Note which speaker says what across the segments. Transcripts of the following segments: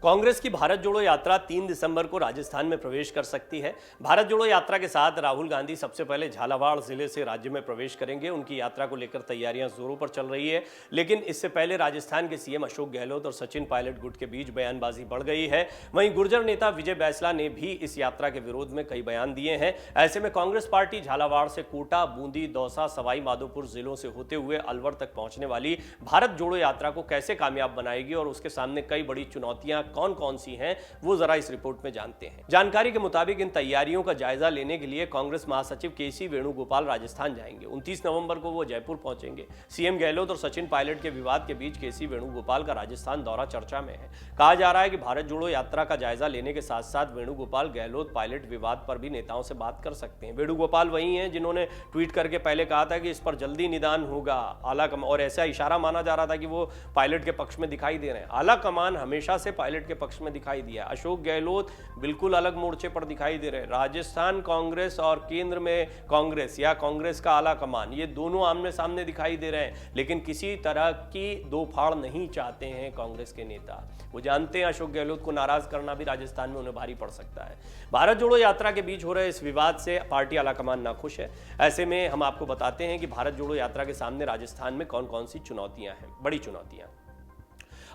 Speaker 1: कांग्रेस की भारत जोड़ो यात्रा 3 दिसंबर को राजस्थान में प्रवेश कर सकती है। भारत जोड़ो यात्रा के साथ राहुल गांधी सबसे पहले झालावाड़ जिले से राज्य में प्रवेश करेंगे। उनकी यात्रा को लेकर तैयारियां जोरों पर चल रही है, लेकिन इससे पहले राजस्थान के सीएम अशोक गहलोत और सचिन पायलट गुट के बीच बयानबाजी बढ़ गई है। वहीं गुर्जर नेता विजय बैंसला ने भी इस यात्रा के विरोध में कई बयान दिए हैं। ऐसे में कांग्रेस पार्टी झालावाड़ से कोटा, बूंदी, दौसा, सवाई माधोपुर जिलों से होते हुए अलवर तक पहुंचने वाली भारत जोड़ो यात्रा को कैसे कामयाब बनाएगी और उसके सामने कई बड़ी चुनौतियां कौन कौन सी हैं, वो जरा इस रिपोर्ट में जानते हैं। जानकारी के मुताबिक इन तैयारियों का जायजा लेने के लिए कांग्रेस महासचिव केसी वेणुगोपाल राजस्थान जाएंगे। 29 नवंबर को वो जयपुर पहुंचेंगे। सीएम गहलोत और सचिन पायलट के विवाद के बीच केसी वेणुगोपाल का राजस्थान दौरा चर्चा में है। कहा जा रहा है कि भारत जोड़ो यात्रा का जायजा लेने के साथ साथ वेणुगोपाल गहलोत पायलट विवाद पर भी नेताओं से बात कर सकते हैं। वेणुगोपाल वही हैं जिन्होंने ट्वीट करके पहले कहा था कि इस पर जल्दी निदान होगा। आला कमान, और ऐसा इशारा माना जा रहा था कि वो पायलट के पक्ष में दिखाई दे रहे हैं। आला कमान हमेशा से पायलट के पक्ष में दिखाई दिया। अशोक गहलोत बिल्कुल अलग मोर्चे पर दिखाई दे रहे हैं। राजस्थान कांग्रेस और केंद्र में कांग्रेस या कांग्रेस का आला कमान, ये दोनों आमने सामने दिखाई दे रहे हैं, लेकिन किसी तरह की दो फाड़ नहीं चाहते हैं कांग्रेस के नेता। वो जानते हैं अशोक गहलोत को नाराज करना भी राजस्थान में उन्हें भारी पड़ सकता है। भारत जोड़ो यात्रा के बीच हो रहे इस विवाद से पार्टी आला कमान नाखुश है। ऐसे में हम आपको बताते हैं कि भारत जोड़ो यात्रा के सामने राजस्थान में कौन कौन सी चुनौतियां हैं, बड़ी चुनौतियां।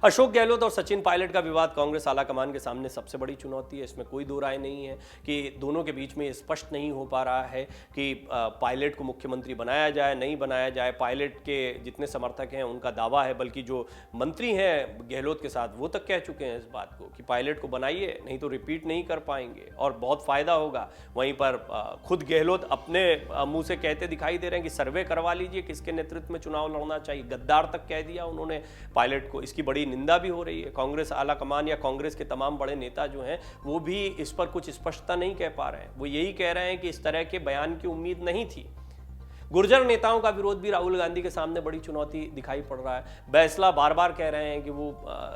Speaker 1: अशोक गहलोत और सचिन पायलट का विवाद कांग्रेस आला कमान के सामने सबसे बड़ी चुनौती है। इसमें कोई दो राय नहीं है कि दोनों के बीच में स्पष्ट नहीं हो पा रहा है कि पायलट को मुख्यमंत्री बनाया जाए, नहीं बनाया जाए। पायलट के जितने समर्थक हैं उनका दावा है, बल्कि जो मंत्री हैं गहलोत के साथ वो तक कह चुके हैं इस बात को कि पायलट को बनाइए, नहीं तो रिपीट नहीं कर पाएंगे और बहुत फायदा होगा। वहीं पर खुद गहलोत अपने मुंह से कहते दिखाई दे रहे हैं कि सर्वे करवा लीजिए किसके नेतृत्व में चुनाव लड़ना चाहिए। गद्दार तक कह दिया उन्होंने पायलट को। इसकी बड़ी निंदा भी हो रही है। कांग्रेस आला कमान या कांग्रेस के तमाम बड़े नेता जो हैं वो भी इस पर कुछ स्पष्टता नहीं कह पा रहे हैं। वो यही कह रहे हैं कि इस तरह के बयान की उम्मीद नहीं थी। गुर्जर नेताओं का विरोध भी राहुल गांधी के सामने बड़ी चुनौती दिखाई पड़ रहा है। बैंसला बार बार कह रहे हैं कि वो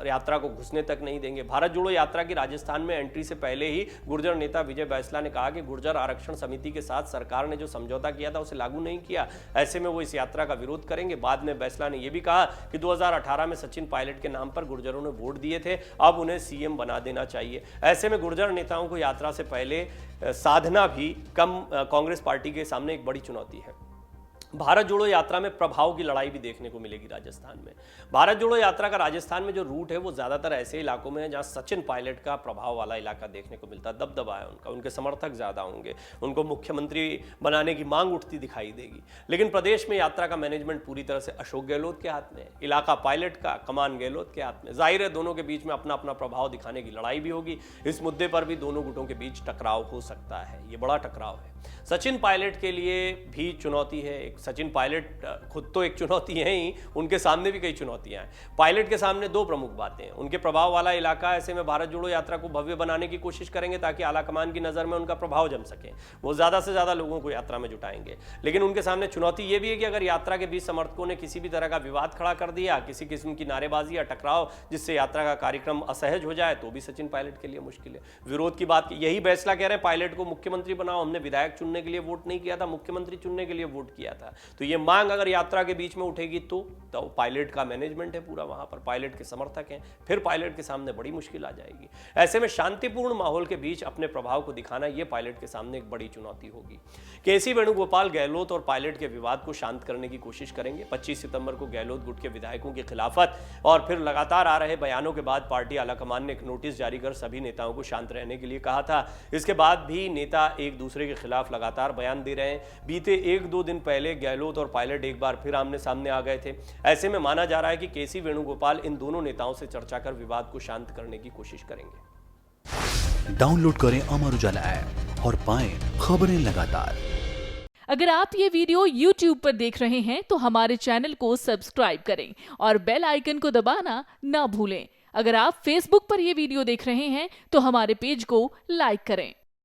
Speaker 1: यात्रा को घुसने तक नहीं देंगे। भारत जोड़ो यात्रा की राजस्थान में एंट्री से पहले ही गुर्जर नेता विजय बैंसला ने कहा कि गुर्जर आरक्षण समिति के साथ सरकार ने जो समझौता किया था उसे लागू नहीं किया, ऐसे में वो इस यात्रा का विरोध करेंगे। बाद में बैंसला ने यह भी कहा कि 2018 में सचिन पायलट के नाम पर गुर्जरों ने वोट दिए थे, अब उन्हें सीएम बना देना चाहिए। ऐसे में गुर्जर नेताओं को यात्रा से पहले साधना भी कांग्रेस पार्टी के सामने एक बड़ी चुनौती है। भारत जोड़ो यात्रा में प्रभाव की लड़ाई भी देखने को मिलेगी राजस्थान में। भारत जोड़ो यात्रा का राजस्थान में जो रूट है वो ज्यादातर ऐसे इलाकों में है जहां सचिन पायलट का प्रभाव वाला इलाका देखने को मिलता है। दबदबा है उनका, उनके समर्थक ज्यादा होंगे, उनको मुख्यमंत्री बनाने की मांग उठती दिखाई देगी। लेकिन प्रदेश में यात्रा का मैनेजमेंट पूरी तरह से अशोक गहलोत के हाथ में है, इलाका पायलट का, कमान गहलोत के हाथ में। जाहिर है दोनों के बीच में अपना अपना प्रभाव दिखाने की लड़ाई भी होगी। इस मुद्दे पर भी दोनों गुटों के बीच टकराव हो सकता है। ये बड़ा टकराव है। सचिन पायलट के लिए भी चुनौती है। सचिन पायलट खुद तो एक चुनौती है ही, उनके सामने भी कई चुनौतियां हैं। पायलट के सामने दो प्रमुख बातें हैं। उनके प्रभाव वाला इलाका, ऐसे में भारत जोड़ो यात्रा को भव्य बनाने की कोशिश करेंगे ताकि आला कमान की नजर में उनका प्रभाव जम सके। वो ज्यादा से ज्यादा लोगों को यात्रा में जुटाएंगे। लेकिन उनके सामने चुनौती यह भी है कि अगर यात्रा के बीच समर्थकों ने किसी भी तरह का विवाद खड़ा कर दिया, किसी किस्म की नारेबाजी या टकराव जिससे यात्रा का कार्यक्रम असहज हो जाए, तो भी सचिन पायलट के लिए मुश्किल है। विरोध की बात यही बैंसला कह रहे हैं, पायलट को मुख्यमंत्री बनाओ, हमने विधायक चुनने के लिए वोट नहीं किया था, मुख्यमंत्री चुनने के लिए वोट किया था। तो ये मांग अगर यात्रा के बीच में उठेगी तो पायलट का मैनेजमेंट है पूरा, वहां पर पायलट के समर्थक हैं, फिर पायलट के सामने बड़ी मुश्किल आ जाएगी। ऐसे में शांतिपूर्ण माहौल के बीच अपने प्रभाव को दिखाना यह पायलट के सामने एक बड़ी चुनौती होगी। केसी वेणुगोपाल गहलोत और पायलट के विवाद को शांत करने की कोशिश करेंगे। 25 सितंबर को गहलोत गुट के विधायकों की खिलाफत और फिर लगातार आ रहे बयानों के बाद पार्टी आलाकमान ने एक नोटिस जारी कर सभी नेताओं को शांत रहने के लिए कहा था। इसके बाद भी नेता एक दूसरे के खिलाफ लगातार बयान दे रहे हैं। बीते 1-2 दिन पहले गहलोत और पायलट एक बार फिर आमने सामने आ गए थे। ऐसे में माना जा रहा है कि केसी वेणुगोपाल इन दोनों नेताओं से चर्चा कर विवाद को शांत करने की कोशिश करेंगे।
Speaker 2: डाउनलोड करें अमर उजाला ऐप और पाएं खबरें लगातार।
Speaker 3: अगर आप ये वीडियो YouTube पर देख रहे हैं तो हमारे चैनल को सब्सक्राइब करें और बेल आइकन को दबाना ना भूलें। अगर आप Facebook पर ये वीडियो देख रहे हैं तो हमारे पेज को लाइक करें।